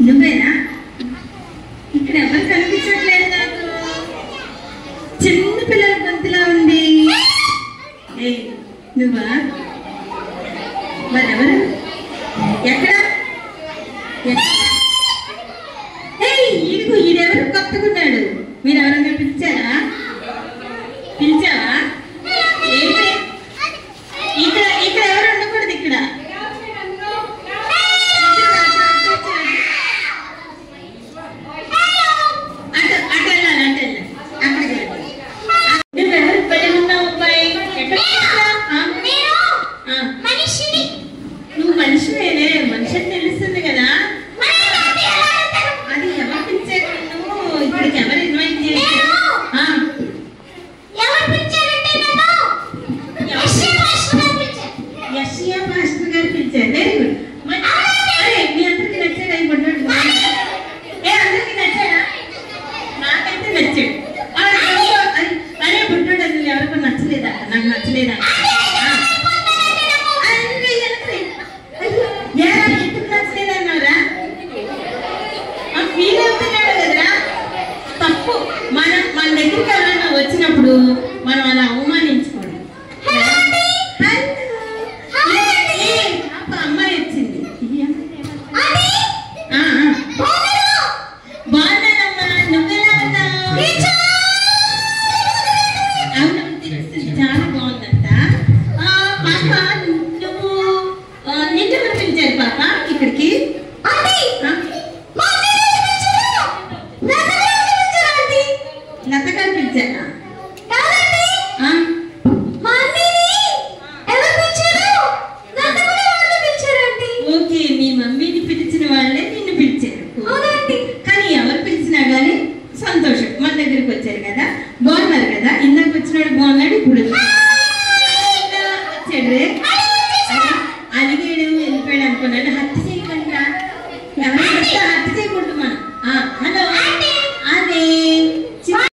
నువ్వేనా? ఇక్కడ ఎవరు కనిపించట్లేదు నాకు. చిన్న పిల్లల గొంతులా ఉంది. ఏ నువ్వా? మరెవరు? ఎక్కడ? ఈడెవరు కొత్తకున్నాడు? మీరెవరన్నా పిలిచారా? పిలిచావా? ఇక్కడ ఇక్కడ ఎవరు ఉండకూడదు. ఇక్కడ నువ్వు మనిషివేనే. మనిషి తెలుస్తుంది కదా. అది ఎవరు పిలిచారు? నువ్వు ఇక్కడికి ఎవరు ఇన్వైట్ చేశారు? యషియా మాస్టర్ గారు పిలిచారు. Very good. అరే మీ అందరికి నచ్చాడు అనుకుంటున్నాడు. అందరికి నచ్చాడా? నాకైతే నచ్చాడు. అరే బుడ్డోడు అది ఎవరికో నచ్చలేదా? నాకు నచ్చలేదా? ఎందుకు నచ్చలేదన్నారా? ఫీల్ అవుతున్నాడు కదరా. తప్పు. మన దగ్గరికి ఎవరైనా వచ్చినప్పుడు మనం అలా అవమానించుకోండి. అమ్మాయి వచ్చింది. బాగున్నానమ్మా. నువ్వెలా ఉన్నావు? అవును తెలుస్తుంది. చాలా బాగుందంట. పాప నువ్వు నిన్నెవరు పిలిచారు పాప ఇక్కడికి? లత గారు పిలిచారా? ఓకే, మీ మమ్మీని పిలిచిన వాళ్ళే నిన్ను పిలిచారు. కానీ ఎవరు పిలిచినా కానీ సంతోషం. మన దగ్గరికి వచ్చారు కదా. బాగున్నారు కదా. ఇందాక వచ్చినాడు బాగున్నాడు. ఇప్పుడు వచ్చాడు.